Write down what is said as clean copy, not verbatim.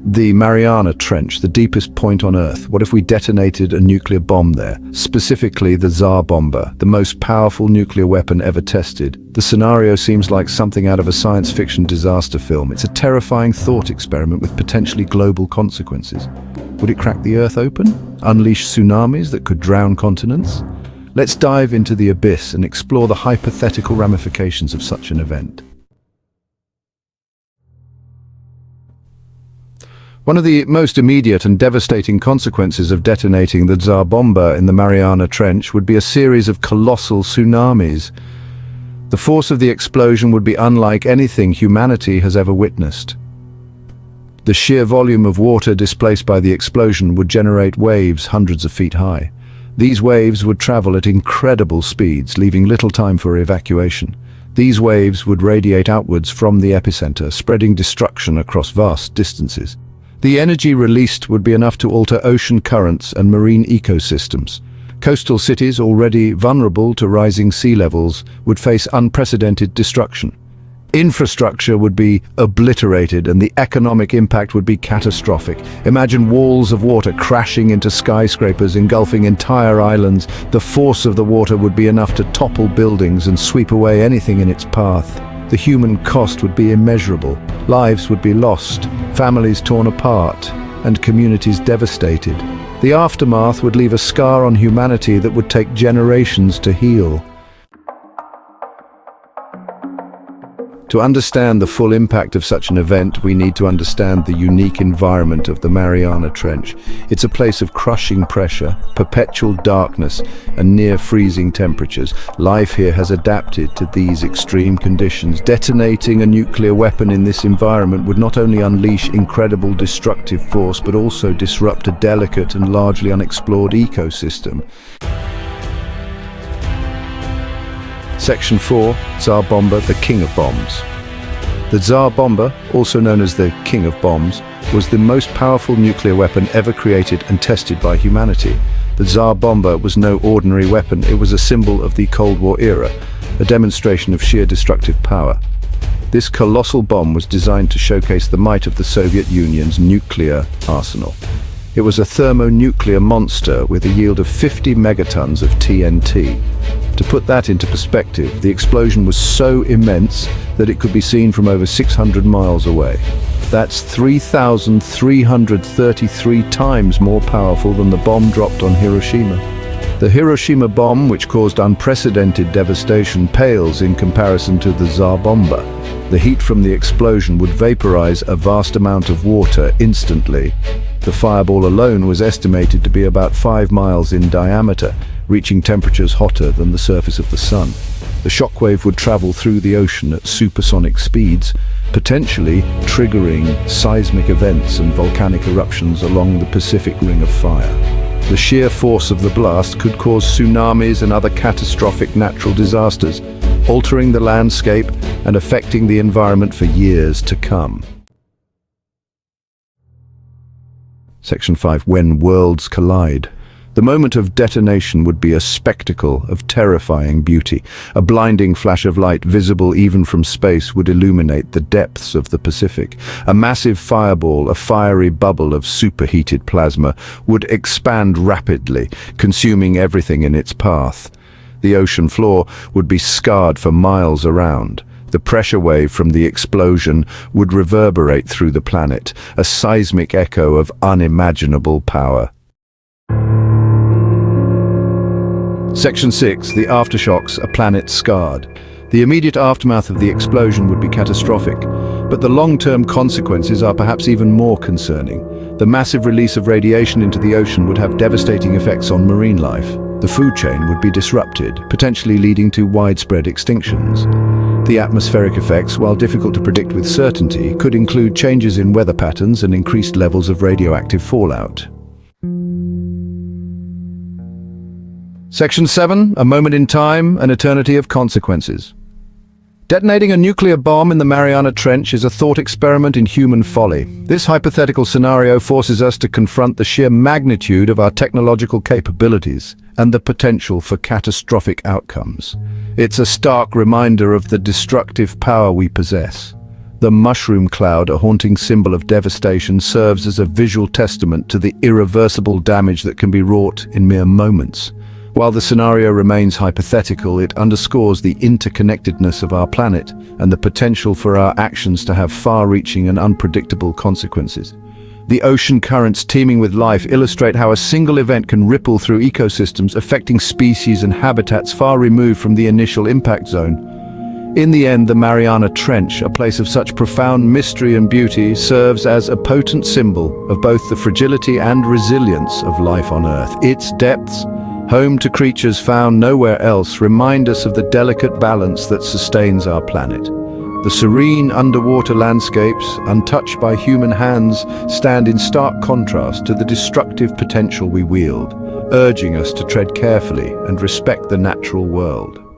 The Mariana Trench, the deepest point on Earth. What if we detonated a nuclear bomb there? Specifically the Tsar Bomba, the most powerful nuclear weapon ever tested. The scenario seems like something out of a science fiction disaster film. It's a terrifying thought experiment with potentially global consequences. Would it crack the Earth open? Unleash tsunamis that could drown continents? Let's dive into the abyss and explore the hypothetical ramifications of such an event. One of the most immediate and devastating consequences of detonating the Tsar Bomba in the Mariana Trench would be a series of colossal tsunamis. The force of the explosion would be unlike anything humanity has ever witnessed. The sheer volume of water displaced by the explosion would generate waves hundreds of feet high. These waves would travel at incredible speeds, leaving little time for evacuation. These waves would radiate outwards from the epicenter, spreading destruction across vast distances. The energy released would be enough to alter ocean currents and marine ecosystems. Coastal cities, already vulnerable to rising sea levels, would face unprecedented destruction. Infrastructure would be obliterated and the economic impact would be catastrophic. Imagine walls of water crashing into skyscrapers, engulfing entire islands. The force of the water would be enough to topple buildings and sweep away anything in its path. The human cost would be immeasurable. Lives would be lost, families torn apart, and communities devastated. The aftermath would leave a scar on humanity that would take generations to heal. To understand the full impact of such an event, we need to understand the unique environment of the Mariana Trench. It's a place of crushing pressure, perpetual darkness, and near-freezing temperatures. Life here has adapted to these extreme conditions. Detonating a nuclear weapon in this environment would not only unleash incredible destructive force, but also disrupt a delicate and largely unexplored ecosystem. Section 4, Tsar Bomba, the King of Bombs. The Tsar Bomba, also known as the King of Bombs, was the most powerful nuclear weapon ever created and tested by humanity. The Tsar Bomba was no ordinary weapon, it was a symbol of the Cold War era, a demonstration of sheer destructive power. This colossal bomb was designed to showcase the might of the Soviet Union's nuclear arsenal. It was a thermonuclear monster with a yield of 50 megatons of TNT. To put that into perspective, the explosion was so immense that it could be seen from over 600 miles away. That's 3,333 times more powerful than the bomb dropped on Hiroshima. The Hiroshima bomb, which caused unprecedented devastation, pales in comparison to the Tsar Bomba. The heat from the explosion would vaporize a vast amount of water instantly. The fireball alone was estimated to be about 5 miles in diameter, reaching temperatures hotter than the surface of the sun. The shockwave would travel through the ocean at supersonic speeds, potentially triggering seismic events and volcanic eruptions along the Pacific Ring of Fire. The sheer force of the blast could cause tsunamis and other catastrophic natural disasters, altering the landscape and affecting the environment for years to come. Section 5. When worlds collide. The moment of detonation would be a spectacle of terrifying beauty. A blinding flash of light visible even from space would illuminate the depths of the Pacific. A massive fireball, a fiery bubble of superheated plasma, would expand rapidly, consuming everything in its path. The ocean floor would be scarred for miles around. The pressure wave from the explosion would reverberate through the planet, a seismic echo of unimaginable power. Section 6. The aftershocks, a planet scarred. The immediate aftermath of the explosion would be catastrophic, but the long-term consequences are perhaps even more concerning. The massive release of radiation into the ocean would have devastating effects on marine life. The food chain would be disrupted, potentially leading to widespread extinctions. The atmospheric effects, while difficult to predict with certainty, could include changes in weather patterns and increased levels of radioactive fallout. Section 7. A moment in time, an eternity of consequences. Detonating a nuclear bomb in the Mariana Trench is a thought experiment in human folly. This hypothetical scenario forces us to confront the sheer magnitude of our technological capabilities and the potential for catastrophic outcomes. It's a stark reminder of the destructive power we possess. The mushroom cloud, a haunting symbol of devastation, serves as a visual testament to the irreversible damage that can be wrought in mere moments. While the scenario remains hypothetical, it underscores the interconnectedness of our planet and the potential for our actions to have far-reaching and unpredictable consequences. The ocean currents teeming with life illustrate how a single event can ripple through ecosystems, affecting species and habitats far removed from the initial impact zone. In the end, the Mariana Trench, a place of such profound mystery and beauty, serves as a potent symbol of both the fragility and resilience of life on Earth. Its depths, home to creatures found nowhere else, remind us of the delicate balance that sustains our planet. The serene underwater landscapes, untouched by human hands, stand in stark contrast to the destructive potential we wield, urging us to tread carefully and respect the natural world.